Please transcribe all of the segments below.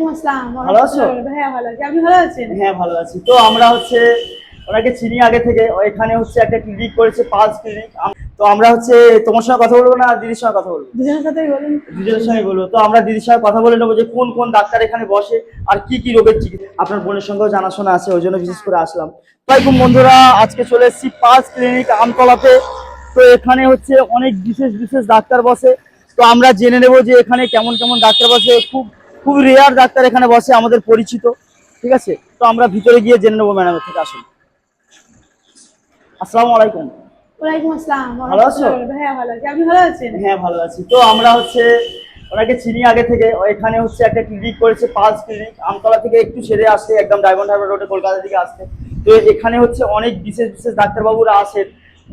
ওয়ালাইকুম আসসালাম। ভালো আছো? হ্যাঁ ভালো আছি। আপনি ভালো আছেন? হ্যাঁ ভালো আছি। তো আমরা ওনাকে চিনি আগে থেকে। এখানে একটা ক্লিনিক করেছে, পালস ক্লিনিক। তো আমরা তোমার সঙ্গে কথা বলবো না দিদির সঙ্গে কথা বলবো? দুজনের সাথেই বলুন। দুজনের সঙ্গে বলবো। তো আমরা দিদির সঙ্গে কথা বলে নেবো যে কোন কোন ডাক্তার এখানে বসে আর কি কি রোগের চিকিৎসা। আপনার বোনের সঙ্গেও জানাশোনা আছে, ওই জন্য বিশেষ করে আসলাম। আসসালামাইকুম বন্ধুরা, আজকে চলে এসেছি পালস ক্লিনিক আমতলাতে। তো এখানে অনেক বিশেষ বিশেষ ডাক্তার বসে। তো আমরা জেনে নেবো যে এখানে কেমন কেমন ডাক্তার বসে। খুব রেয়ার ডাক্তার এখানে বসে, আমাদের পরিচিত। ঠিক আছে, তো আমরা ভিতরে গিয়ে জেনে নেবো ম্যাডামের থেকে। আসুন। আসসালামু আলাইকুম। ওয়ালাইকুম আসসালাম। ভালো আছো? হ্যাঁ ভালো আছি। আপনি ভালো আছেন? হ্যাঁ ভালো আছি। তো আমরা ওনাকে চিনি আগে থেকে। এখানে একটা ক্লিনিক করেছে, পালস ক্লিনিক। আমতলা থেকে একটু ছেড়ে আসতে, একদম ডায়মন্ড হারবার রোডে কলকাতা থেকে আসতে। তো এখানে অনেক বিশেষ বিশেষ ডাক্তারবাবুরা আসেন।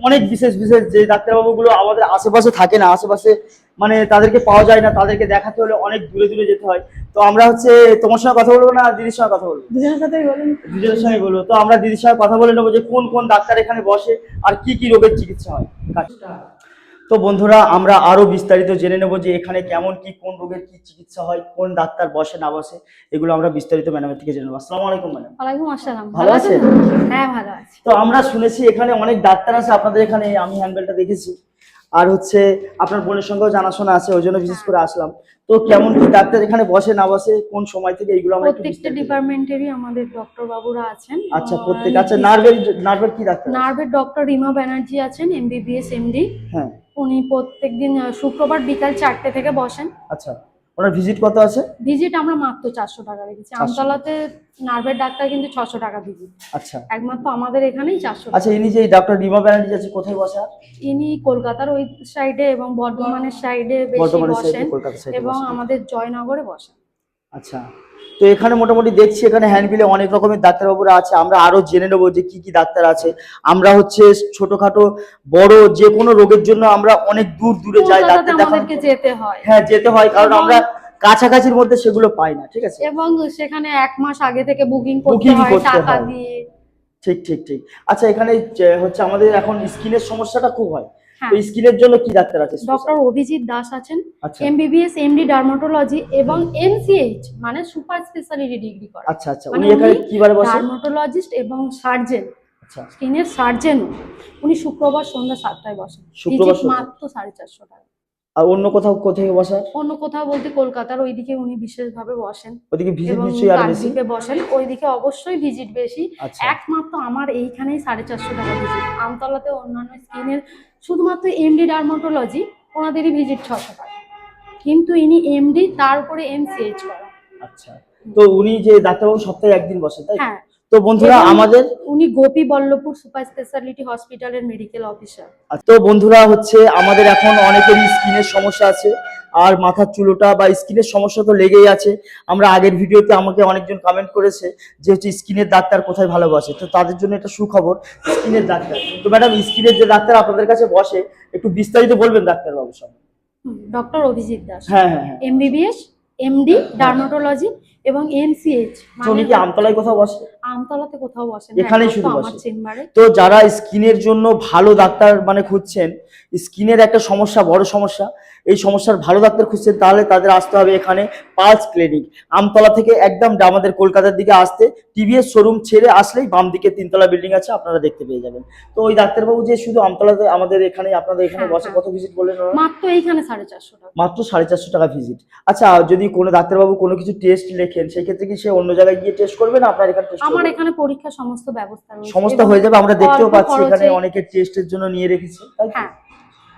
অনেক বিশেষ বিশেষ যে ডাক্তারবাবুগুলো আমাদের আশেপাশে থাকে না, আশেপাশে মানে তাদেরকে পাওয়া যায় না, তাদেরকে দেখাতে হলে অনেক দূরে দূরে যেতে হয়। তো আমরা তোমার সঙ্গে কথা বলবো না দিদির সঙ্গে কথা বলবো? দুজনের সাথেই বলুন। দুজনের সঙ্গে বলবো। তো আমরা দিদির সঙ্গে কথা বলে নেবো যে কোন কোন ডাক্তার এখানে বসে আর কি কি রোগের চিকিৎসা হয়। তো বন্ধুরা, আমরা আরো বিস্তারিত জেনে নেবো যে এখানে কেমন কি, কোন রোগের কি চিকিৎসা হয়, কোন ডাক্তার বসে না বসে, এগুলো আমরা বিস্তারিত ম্যাডামের থেকে জেনে নেবো। আসসালামু আলাইকুম ম্যাডাম। ওয়ালাইকুম আসসালাম। ভালো আছেন? হ্যাঁ ভালো আছি। তো আমরা শুনেছি এখানে অনেক ডাক্তার আছে আপনাদের এখানে, আমি হ্যান্ডবেলটা দেখেছি। আর আপনার বোনের সঙ্গেও জানাশোনা আছে, ওই জন্য বিশেষ করে আসলাম। তো কেমন কি ডাক্তার এখানে বসে না বসে, কোন সময় থেকে, এইগুলো আমরা প্রত্যেকটা ডিপার্টমেন্টেরই আমাদের ডক্টর বাবুরা আছেন। আচ্ছা, প্রত্যেক। আচ্ছা, নার্ভের কি ডাক্তার? নার্ভের ডক্টর রিমা ব্যানার্জি আছেন, এমবিবিএস এমডি। হ্যাঁ। উনি প্রত্যেকদিন শুক্রবার বিকাল 4টে থেকে বসেন। আচ্ছা, ওনার ভিজিট কত আছে? ভিজিট আমরা মাত্র 400 টাকা রেখেছি। আমতলাতে নার্ভের ডাক্তার কিন্তু 600 টাকা ভিজিট। আচ্ছা, একমাত্র আমাদের এখানেই 400 টাকা। আচ্ছা, ইনি যে ডক্টর রিমা ব্যানার্জি আছে, কোথায় বসে? ইনি কলকাতার ওই সাইডে এবং বর্ধমানের সাইডে বেশি বসেন এবং আমাদের জয়নগরে বসেন। আচ্ছা, তো এখানে মোটামুটি দেখছি এখানে হ্যান্ডবিলে অনেক রকমের ডাক্তারবাবুরা আছে। আমরা আরো জেনে নেবো যে কি কি ডাক্তার আছে। আমরা ছোটখাটো বড় যে কোনো রোগের জন্য আমরা অনেক দূর দূরে যাই, ডাক্তার আমাদেরকে যেতে হয়। হ্যাঁ, যেতে হয়, কারণ আমরা কাছাকাছির মধ্যে সেগুলো পাই না। ঠিক আছে, এবং সেখানে 1 মাস আগে থেকে বুকিং করতে হয় টাকা দিয়ে। ঠিক ঠিক ঠিক। আচ্ছা, এখানে আমাদের এখন স্কিনের সমস্যাটা খুব হয়। তো স্কিনের জন্য কি ডাক্তার আছে? ডক্টর অভিজিৎ দাস আছেন, এমবিবিএস এমডি ডার্মাটোলজি এবং এনসিএইচ মানে সুপার স্পেশালিটি ডিগ্রি করা। আচ্ছা আচ্ছা, উনি এখানে কিবারে বসেন? ডার্মাটোলজিস্ট এবং সার্জন। আচ্ছা, স্কিনের সার্জন। উনি শুক্রবার সন্ধ্যা 7টায় বসেন। শুক্রবার মাত্র 450 টাকা। আর অন্য কোথাও কোথায় বসেন? অন্য কোথাও বলতে কলকাতার ওইদিকে উনি বিশেষভাবে বসেন। ওইদিকে ভিজিট নিশ্চয়ই আর বেশি বসেন, ওইদিকে অবশ্যই ভিজিট বেশি। একমাত্র আমার এইখানেই 450 টাকা ভিজিট। আমতলাতে অন্যান্য স্কিনের শুধুমাত্র এমডি ডার্মাটোলজি ওনাদেরই ভিজিট 600 টাকা, কিন্তু ইনি এমডি তার উপরে এনসিএইচ করা। আচ্ছা, তো উনি যে ডাক্তারবাবু সপ্তাহে একদিন বসেন, তাই? হ্যাঁ। তো বন্ধুরা, উনি গোপী বল্লভপুর সুপার স্পেশালিটি হসপিটালের মেডিকেল অফিসার। তো বন্ধুরা, আমাদের এখন অনেকেরই স্কিনের সমস্যা আছে, আর মাথার চুলোটা বা স্কিনের সমস্যা তো লেগেই আছে। আমরা আগের ভিডিওতে আমাকে অনেকজন কমেন্ট করেছে যে স্কিনের ডাক্তার কোথায় ভালো বসে। তো তাদের জন্য একটা সুখবর, স্কিনের ডাক্তার। তো ম্যাডাম, স্কিনের যে ডাক্তার আপনাদের কাছে বসে, একটু বিস্তারিত বলবেন ডাক্তারবাবু সব? ডক্টর অভিজিৎ দাস। হ্যাঁ হ্যাঁ, এমবিবিএস এমডি ডার্মাটোলজি এবং এনসিএইচ। উনি কি আমতলায় কোথাও বসে? আমতলাতে কোথাও বসেন, এখানেই শুধু বসে আমার চেম্বারে। তো যারা স্কিনের জন্য ভালো ডাক্তার মানে খুঁজছেন, স্কিনের একটা সমস্যা, বড় সমস্যা, এই সমস্যার ভালো ডাক্তার খুঁজছেন, তাহলে তাদের আসতে হবে এখানে পালস ক্লিনিক। আমতলা থেকে একদম আমাদের কলকাতার দিকে আসতে টিভিএস শোরুম ছেড়ে আসলেই বাম দিকে 3তলা বিল্ডিং আছে, আপনারা দেখতে পেয়ে যাবেন। তো ওই ডাক্তারবাবু যে শুধু আমতলাতে আমাদের এখানে, আপনাদের এখানে বসে, কত ভিজিট বললেন? মাত্র এইখানে 450 টাকা। মাত্র 450 টাকা ভিজিট। আচ্ছা, যদি কোনো ডাক্তারবাবু কোনো কিছু টেস্ট লেখেন, সেই ক্ষেত্রে কি সে অন্য জায়গায় গিয়ে টেস্ট করবে না আপনার এখানে টেস্ট? আমার এখানে পরীক্ষা সমস্ত ব্যবস্থা রয়েছে, সমস্ত হয়ে যাবে। আমরা দেখতেও পাচ্ছি এখানে অনেকে টেস্টের জন্য নিয়ে রেখেছে, তাই তো?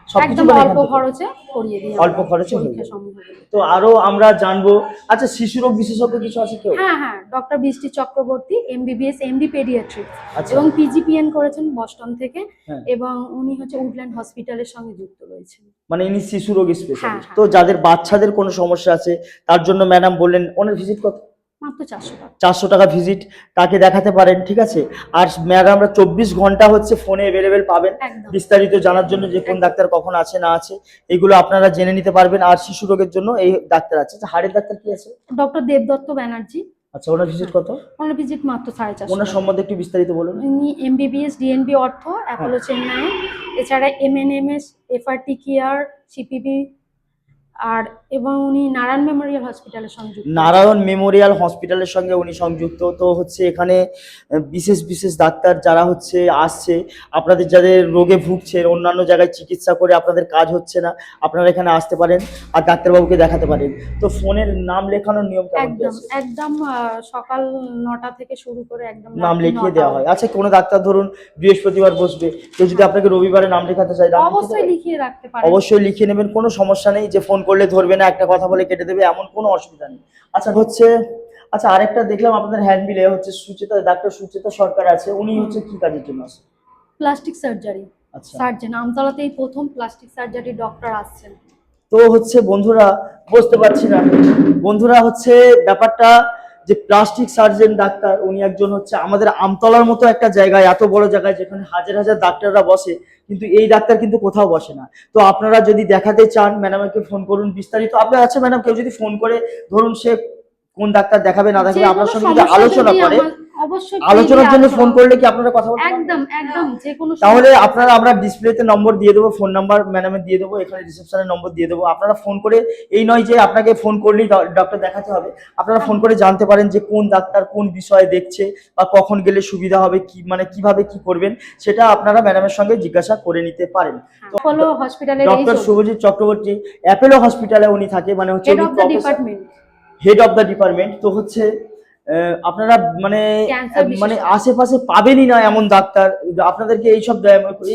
একদম অল্প খরচে করিয়ে দিই, অল্প খরচে হয়ে যাবে। তো আরো আমরা জানবো। আচ্ছা, শিশু রোগ বিশেষজ্ঞ কিছু আছে কেউ? হ্যাঁ হ্যাঁ, ডক্টর বৃষ্টি চক্রবর্তী, এমবিবিএস এমডি পেডিয়াট্রিক্স এবং পিজিপিএন করেছেন বস্টন থেকে, এবং উনি উডল্যান্ড হসপিটালের সঙ্গে যুক্ত রয়েছেন। মানে ইনি শিশু রোগ স্পেশালিস্ট। তো যাদের বাচ্চাদের কোনো সমস্যা আছে তার জন্য ম্যাডাম বললেন ওনার ভিজিট কত? মাত্র 400 টাকা। 400 টাকা ভিজিট, তাকে দেখাতে পারেন। ঠিক আছে, আর ম্যাডামরা 24 ঘন্টা ফোনে অ্যাভেলেবেল পাবেন বিস্তারিত জানার জন্য, যে কোন ডাক্তার কখন আছে না আছে এগুলো আপনারা জেনে নিতে পারবেন। আর শিশু রোগের জন্য এই ডাক্তার আছে। হাড়ের ডাক্তার কি আছে? ডক্টর দেবদত্ত ব্যানার্জি। আচ্ছা, ওনার ভিজিট কত? ওনার ভিজিট মাত্র 450। ওনার সম্বন্ধে একটু বিস্তারিত বলুন। উনি এমবিবিএস ডিএনবি অর্থ, অ্যাপোলো চেন্নাই, এছাড়া এমএনএমএস, এফআরটি কেয়ার, সিপিবি, আর এবং উনি নারায়ণ মেমোরিয়াল হসপিটালের সঙ্গে যুক্ত। নারায়ণ মেমোরিয়াল হসপিটালের সঙ্গে উনি সংযুক্ত। তো হচ্ছে এখানে বিশেষ বিশেষ ডাক্তার যারা হচ্ছে আসছে, আপনাদের যাদের রোগে ভুগছে, অন্যান্য জায়গায় চিকিৎসা করে আপনাদের কাজ হচ্ছে না, আপনারা এখানে আসতে পারেন আর ডাক্তারবাবুকে দেখাতে পারেন। তো ফোনের নাম লেখানোর নিয়ম কেমন কি একদম আছে? একদম সকাল 9টা থেকে শুরু করে একদম নাম রাত্রি লিখিয়ে 9টা দেওয়া হয়। আচ্ছা, কোনো ডাক্তার ধরুন বৃহস্পতিবার বসবে, কেউ যদি আপনাকে রবিবারে নাম লেখাতে চায়, নাম লিখে অবশ্যই দেবেন? লিখিয়ে রাখতে পারেন। অবশ্যই লিখে নেবেন, কোনো সমস্যা নেই যে ফোন করলে ধরবে না, একটা কথা বলে কেটে দেবে, এমন কোনো অসুবিধা নেই। আচ্ছা হচ্ছে, আচ্ছা আরেকটা দেখলাম আপনাদের হ্যান্ডবিলে হচ্ছে সুচেতা, ডাক্তার সুচেতা সরকার আছে, উনি হচ্ছে কি কাজের জন্য আছে? প্লাস্টিক সার্জারি আচ্ছা, সার্জন, আমতলাতেই প্রথম প্লাস্টিক সার্জারি ডক্টর আসছেন। তো হচ্ছে বন্ধুরা, বুঝতে পারছি না বন্ধুরা, হচ্ছে ব্যাপারটা যে প্লাস্টিক সার্জন ডাক্তার উনি একজন হচ্ছে আমাদের আমতলার মতো একটা জায়গায়, এত বড় জায়গায় যেখানে হাজার হাজার ডাক্তাররা বসে, কিন্তু এই ডাক্তার কিন্তু কোথাও বসে না। তো আপনারা যদি দেখাতে চান ম্যাডামকে ফোন করুন, বিস্তারিত আপনার আছে ম্যাডাম, কেউ যদি ফোন করে ধরুন সে কোন ডাক্তার দেখাবে না দেখাবে যে আপনার কোনো সঙ্গে যদি সমস্যা আলোচনা যদি করে, অবশ্যই আলোচনার জন্য আলোচনা। ফোন করলে কি আপনারা কথা বলতে পারবেন? একদম একদম যে কোনো তাহলে সমস্যা। আপনারা, আমরা ডিসপ্লেতে নম্বর দিয়ে দেবো, ফোন নাম্বার ম্যাডামের দিয়ে দেবো, এখানে রিসেপশনের নম্বর দিয়ে দেবো, আপনারা ফোন করে, এই নয় যে আপনাকে ফোন করলেই ডক্টর দেখাতে হবে, আপনারা ফোন করে জানতে পারেন যে কোন ডাক্তার কোন বিষয়ে দেখছে বা কখন গেলে সুবিধা হবে, কি মানে কিভাবে কি করবেন, সেটা আপনারা ম্যাডামের সঙ্গে জিজ্ঞাসা করে নিতে পারেন। তো হলো হসপিটালের ডক্টর শুভজিৎ চক্রবর্তী অ্যাপেলো হসপিটালে উনি থাকে, মানে হচ্ছে head of the department. Head of the department. তো হচ্ছে আপনারা মানে ক্যান্সার মানে বিশেষজ্ঞ। আশেপাশে পাবেনই না এমন ডাক্তার। আপনাদেরকে এইসব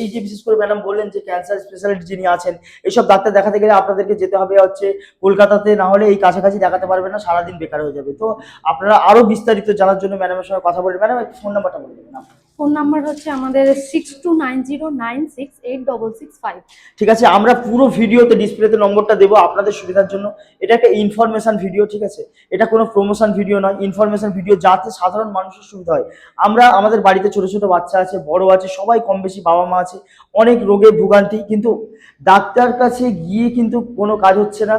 এই যে বিশেষ করে ম্যাডাম বললেন যে ক্যান্সার স্পেশালিস্ট যিনি আছেন, এইসব ডাক্তার দেখাতে গেলে আপনাদেরকে যেতে হবে হচ্ছে কলকাতাতে, না হলে এই কাছাকাছি দেখাতে পারবেন না, সারাদিন বেকার হয়ে যাবে। তো আপনারা আরো বিস্তারিত জানার জন্য ম্যাডামের সঙ্গে কথা বলবেন। ম্যাডাম একটু ফোন নাম্বারটা বলে দেবেন আপনার। ফোন নাম্বার হচ্ছে আমাদের 6290968665। ঠিক আছে, আমরা পুরো ভিডিওতে ডিসপ্লেতে নম্বরটা দেবো আপনাদের সুবিধার জন্য। এটা একটা ইনফরমেশন ভিডিও, ঠিক আছে, এটা কোনো প্রমোশন ভিডিও নয়, ইনফরমেশন ভিডিও, যাতে সাধারণ মানুষের সুবিধা হয়। আমরা, আমাদের বাড়িতে ছোট ছোট বাচ্চা আছে, বড় আছে, সবাই কম বেশি বাবা মা আছে, অনেক রোগে ভোগান্তি, কিন্তু ডাক্তার কাছে গিয়ে কিন্তু কোনো কাজ হচ্ছে না।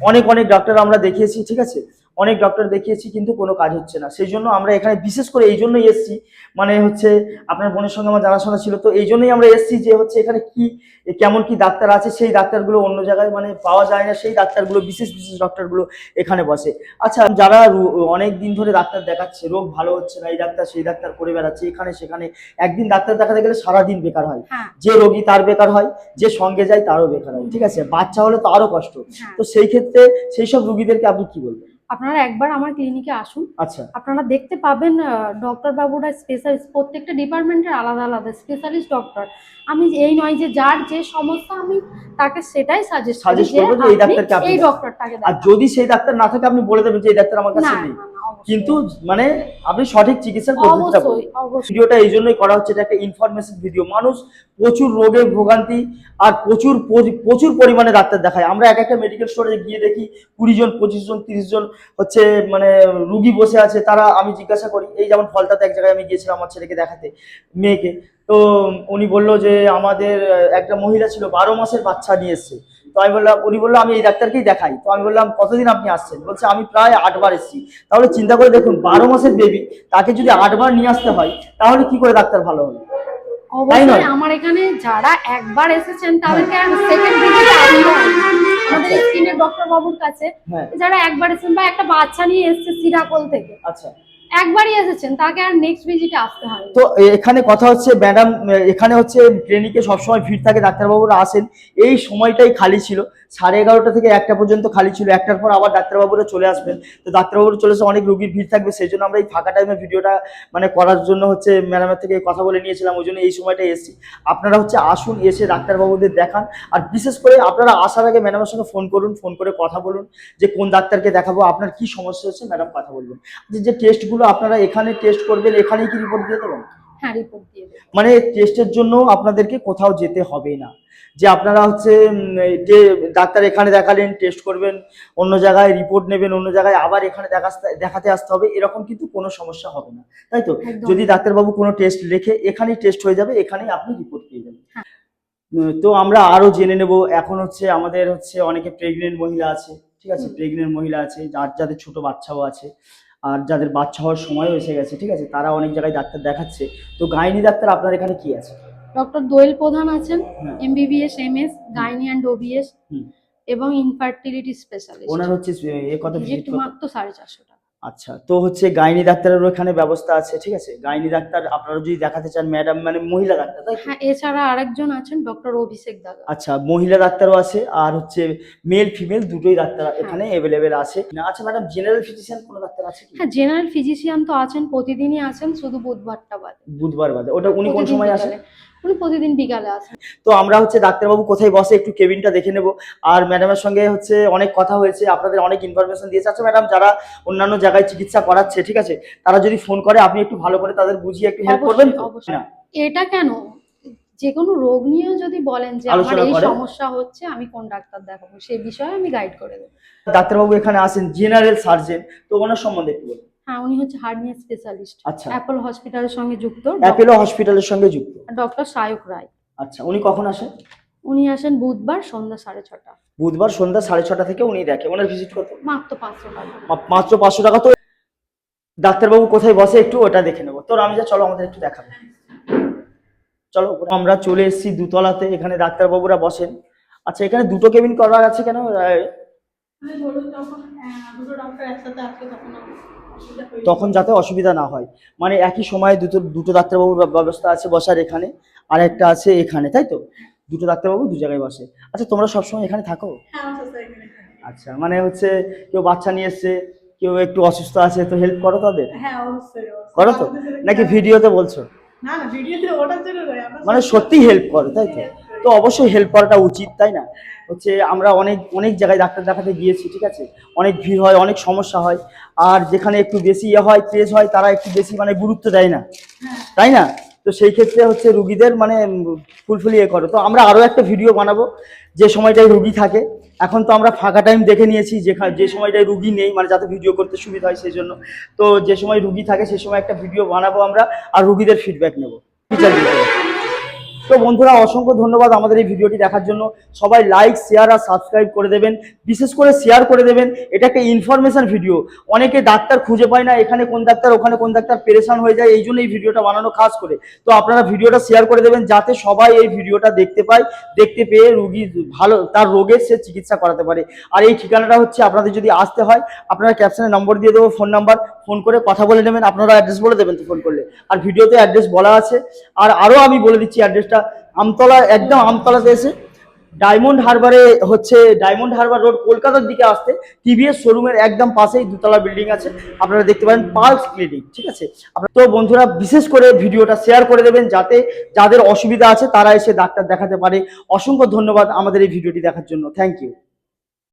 অনেক অনেক ডাক্তার আমরা দেখিয়েছি, ঠিক আছে, অনেক ডক্টর দেখিয়েছি, কিন্তু কোনো কাজ হচ্ছে না। সেই জন্য আমরা এখানে বিশেষ করে এই জন্যই এসেছি, মানে হচ্ছে আপনার বোনের সঙ্গে আমার জানাশোনা ছিল, তো এই জন্যই আমরা এসেছি যে হচ্ছে এখানে কি কেমন কি ডাক্তার আছে, সেই ডাক্তারগুলো অন্য জায়গায় মানে পাওয়া যায় না, সেই ডাক্তারগুলো বিশেষ বিশেষ ডক্টরগুলো এখানে বসে। আচ্ছা, যারা অনেক দিন ধরে ডাক্তার দেখাচ্ছে, রোগ ভালো হচ্ছে না, এই ডাক্তার সেই ডাক্তার করে বেড়াচ্ছে এখানে সেখানে, একদিন ডাক্তার দেখাতে গেলে সারাদিন বেকার হয়। হ্যাঁ। যে রোগী তার বেকার হয়, যে সঙ্গে যায় তারও বেকার হয়, ঠিক আছে, বাচ্চা হলে তো আরো কষ্ট। হ্যাঁ। তো সেই ক্ষেত্রে সেই সব রোগীদেরকে আপনি কি বলবেন? আপনারা একবার আমার ক্লিনিকে আসুন, আচ্ছা, আপনারা দেখতে পাবেন ডক্টর বাবুরা স্পেশালিস্ট, প্রত্যেকটা ডিপার্টমেন্টের আলাদা আলাদা স্পেশালিস্ট ডক্টর। আমি এই নয় যে যার যে সমস্যা আমি তাকে সেটাই সাজেস্ট করি যে করবো যে এই ডাক্তারকে আপনি এই দেখান। ডক্টরটাকে আর দেখান। যদি সেই ডাক্তার না থাকে আপনি বলে দেবেন যে এই ডাক্তার আমার কাছে না নেই, না না, অবশ্যই। কিন্তু মানে আপনি সঠিক চিকিৎসার পদ্ধতিটা বলুন। অবশ্যই অবশ্যই। ভিডিওটা এই জন্যই করা হচ্ছে, এটা একটা ইনফরমেশন ভিডিও। মানুষ প্রচুর রোগে ভোগান্তি আর প্রচুর প্রচুর পরিমাণে ডাক্তার দেখায়। আমরা এক একটা মেডিকেল স্টোরে গিয়ে দেখি 20 জন 25 জন 30 জন হচ্ছে মানে রুগী বসে আছে। তারা, আমি জিজ্ঞাসা করি, এই যেমন ফলতাতে এক জায়গায় আমি গিয়েছিলাম আমার ছেলেকে দেখাতে, মেয়েকে, তো উনি বললো যে আমাদের একটা মহিলা ছিল 12 মাসের বাচ্চা নিয়ে এসছে। তো আমি বললাম, উনি বললো আমি এই ডাক্তারকেই দেখাই। তো আমি বললাম কতদিন আপনি আসছেন? বলছে আমি প্রায় 8 বার এসেছি। তাহলে চিন্তা করে দেখুন, 12 মাসের বেবি, তাকে যদি 8 বার নিয়ে আসতে হয়, তাহলে কি করে ডাক্তার ভালো হলো? তাই নয়? অবশ্যই আমার এখানে যারা একবার এসেছেন তাদেরকে সেকেন্ড ভিজিট আসতে হয় আমাদের স্কিনের ডক্টর বাবুর কাছে। হ্যাঁ। যারা একবার এসেছেন বা একটা বাচ্চা নিয়ে এসেছে সিরাকল থেকে, আচ্ছা, একবারই এসেছেন, তাকে আর নেক্সট ভিজিটে আসতে হয়। তো এখানে কথা হচ্ছে ম্যাডাম, এখানে হচ্ছে ক্লিনিকে সবসময় ভিড় থাকে, ডাক্তারবাবুরা আসেন, এই সময়টাই খালি ছিল, 11:30 থেকে 1টা পর্যন্ত খালি ছিল। 1টার পর আবার ডাক্তারবাবুরা চলে আসবেন। তো ডাক্তারবাবুরা চলে এসে অনেক রোগীর ভিড় থাকবে, সেই জন্য আমরা এই ফাঁকা টাইমে ভিডিওটা মানে করার জন্য হচ্ছে ম্যাডামের থেকে কথা বলে নিয়েছিলাম, ওই জন্য এই সময়টাই এসেছি। আপনারা হচ্ছে আসুন, এসে ডাক্তারবাবুদের দেখান। আর বিশেষ করে আপনারা আসার আগে ম্যাডামের সঙ্গে ফোন করুন, ফোন করে কথা বলুন যে কোন ডাক্তারকে দেখাবো, আপনার কি সমস্যা হচ্ছে, ম্যাডাম কথা বলবেন। যে টেস্টগুলো আপনারা এখানে টেস্ট করবেন, এখানেই কি রিপোর্ট দিয়ে দেবেন? হ্যাঁ, রিপোর্ট দিয়ে দেবেন। মানে টেস্টের জন্য আপনাদেরকে কোথাও যেতে হবে না, যে আপনারা হচ্ছে যে ডাক্তার এখানে দেখালেন টেস্ট করবেন, অন্য জায়গায় রিপোর্ট নেবেন, অন্য জায়গায় আবার এখানে দেখাতে আসতে হবে, এরকম কিন্তু কোনো সমস্যা হবে না, তাই তো? একদম। যদি ডাক্তারবাবু কোনো টেস্ট লেখে, এখানেই টেস্ট হয়ে যাবে, এখানেই আপনি রিপোর্ট পেয়ে যাবেন। হ্যাঁ। তো আমরা আরো জেনে নেব। এখন হচ্ছে আমাদের হচ্ছে অনেকে প্রেগনেন্ট মহিলা আছে, ঠিক আছে, প্রেগনেন্ট মহিলা আছে, যাদের ছোট বাচ্চাও আছে, আর যাদের বাচ্চা হওয়ার সময়ও এসে গেছে, ঠিক আছে, তারা অনেক জায়গায় ডাক্তার দেখাচ্ছে। তো গাইনি ডাক্তার আপনার এখানে কি আছে? ডক্টর দোয়েল প্রধান আছেন, হ্যাঁ। MBBS MS gynae and OBS। এবং ইনফার্টিলিটি স্পেশালিস্ট। ওনার হচ্ছে কত ভিজিট ভিজিট কত? মাত্র 450 টাকা। আচ্ছা, তো হচ্ছে গাইনি ডাক্তারেরও এখানে ব্যবস্থা আছে, ঠিক আছে? গাইনি ডাক্তার আপনারা যদি দেখাতে চান, ম্যাডাম মানে মহিলা ডাক্তার, তাই তো? হ্যাঁ, এছাড়া আরেকজন আছেন ডক্টর অভিষেক দাদা। আচ্ছা, মহিলা ডাক্তারও আছে, আর হচ্ছে মেল ফিমেল দুটোই ডাক্তার এখানে অ্যাভেলেবেল আছে। আচ্ছা ম্যাডাম, জেনারেল ফিজিশিয়ান কোনো ডাক্তার আছে কি? হ্যাঁ, জেনারেল ফিজিশিয়ান তো আছেন, প্রতিদিনই আছেন, শুধু বুধবারটা বাদে। বুধবার বাদে। ওটা উনি কোন প্রতিদিন সময় আসেন? বিকালে। উনি প্রতিদিন বিকালে আসেন। তো আমরা হচ্ছে ডাক্তারবাবু কোথায় বসে একটু কেবিনটা দেখে নেব। আর ম্যাডামের সঙ্গে হচ্ছে অনেক কথা হয়েছে, আপনাদের অনেক ইনফরমেশন দিয়েছে। আচ্ছা ম্যাডাম, যারা অন্যান্য জায়গায় চিকিৎসা করাচ্ছে, ঠিক আছে, তারা যদি ফোন করে আপনি একটু ভালো করে তাদের বুঝিয়ে একটু হেল্প করবেন তো? অবশ্যই। হ্যাঁ। এটা কেন, যে কোনো রোগ নিয়েও যদি বলেন যে আমার আলোচনা এই করে। সমস্যা হচ্ছে, আমি কোন ডাক্তার দেখাবো, সেই বিষয়ে আমি গাইড করে দেবো। ডাক্তারবাবু এখানে আসেন জেনারেল সার্জন, তো ওনার সম্বন্ধে একটু বলুন। হ্যাঁ, উনি হচ্ছে হার্নিয়া স্পেশালিস্ট। আচ্ছা। অ্যাপোলো হসপিটালের সঙ্গে যুক্ত। অ্যাপোলো হসপিটালের সঙ্গে যুক্ত। ডক্টর সায়ক রায়। আচ্ছা, উনি কখন আসেন? উনি আসেন বুধবার সন্ধ্যা 6:30। বুধবার সন্ধ্যা 6:30 থেকে উনি দেখে। ওনার ভিজিট কত? মাত্র 500 টাকা। মাত্র 500 টাকা। তো ডাক্তারবাবু কোথায় বসে একটু ওটা দেখে নেবো। তো রামিজা, চলো আমাদের একটু দেখাবো। চলো, আমরা চলে এসেছি দুতলাতে, এখানে ডাক্তারবাবুরা বসেন। আচ্ছা, এখানে দুটো কেবিন করা আছে কেন? তখন যাতে অসুবিধা না হয়, মানে একই সময়ে দুটো ডাক্তারবাবুর ব্যবস্থা আছে বসার, এখানে আর একটা আছে এখানে, তাই তো? দুটো ডাক্তারবাবু দু জায়গায় বসে। আচ্ছা, তোমরা সবসময় এখানে থাকো? আচ্ছা, মানে হচ্ছে কেউ বাচ্চা নিয়ে এসছে, কেউ একটু অসুস্থ আছে, তো হেল্প করো তাদের? হ্যাঁ, অবশ্যই করো তো, নাকি ভিডিওতে বলছো? না না, ভিডিওতে ওটার জন্য নয়, আমরা মানে সত্যি হেল্প করো, তাই তো? তো অবশ্যই হেল্প করাটা উচিত, তাই না? হচ্ছে আমরা অনেক অনেক জায়গায় ডাক্তার দেখাতে গিয়েছি, ঠিক আছে, অনেক ভিড় হয়, অনেক সমস্যা হয়, আর যেখানে একটু বেশি হয়, ক্রেজ হয়, তারা একটু বেশি মানে গুরুত্ব দেয় না, তাই না? তো সেই ক্ষেত্রে হচ্ছে রুগীদের মানে ফুলফুলি করো। তো আমরা আরো একটা ভিডিও বানাবো যে সময়টায় রুগী থাকে। এখন তো আমরা ফাঁকা টাইম দেখে নিয়েছি, যে সময়টায় রুগী নেই, মানে যাতে ভিডিও করতে সুবিধা হয় সেই জন্য। তো যে সময় রুগী থাকে সেই সময় একটা ভিডিও বানাবো আমরা, আর রুগীদের ফিডব্যাক নেবো, বিচার দিতে। তো বন্ধুরা, অসংখ্য ধন্যবাদ আমাদের এই ভিডিওটি দেখার জন্য। সবাই লাইক, শেয়ার আর সাবস্ক্রাইব করে দেবেন, বিশেষ করে শেয়ার করে দেবেন। এটা একটা ইনফরমেশন ভিডিও, অনেকে ডাক্তার খুঁজে পায় না, এখানে কোন ডাক্তার ওখানে কোন ডাক্তার, পেরেশান হয়ে যায়, এই জন্য এই ভিডিওটা বানানো খাস করে। তো আপনারা ভিডিওটা শেয়ার করে দেবেন যাতে সবাই এই ভিডিওটা দেখতে পায়, দেখতে পেয়ে রুগী ভালো তার রোগের সে চিকিৎসা করাতে পারে। আর এই ঠিকানাটা হচ্ছে, আপনাদের যদি আসতে হয়, আপনারা ক্যাপশনে নম্বর দিয়ে দেবো, ফোন নাম্বার, ফোন করে কথা বলে নেবেন। আপনারা অ্যাড্রেস বলে দেবেন তো ফোন করলে, আর ভিডিওতে অ্যাড্রেস বলা আছে। আর আরও আমি বলে দিচ্ছি অ্যাড্রেসটা, আমতলা, একদম আমতলাতে এসে ডায়মন্ড হারবারে হচ্ছে, ডায়মন্ড হারবার রোড, কলকাতার দিকে আসতে টিভিএস শোরুমের একদম পাশেই দুতলা বিল্ডিং আছে, আপনারা দেখতে পারেন পালস ক্লিনিক, ঠিক আছে? তো বন্ধুরা, বিশেষ করে ভিডিওটা শেয়ার করে দেবেন যাতে যাদের অসুবিধা আছে তারা এসে ডাক্তার দেখাতে পারে। অসংখ্য ধন্যবাদ আমাদের এই ভিডিওটি দেখার জন্য। Thank you.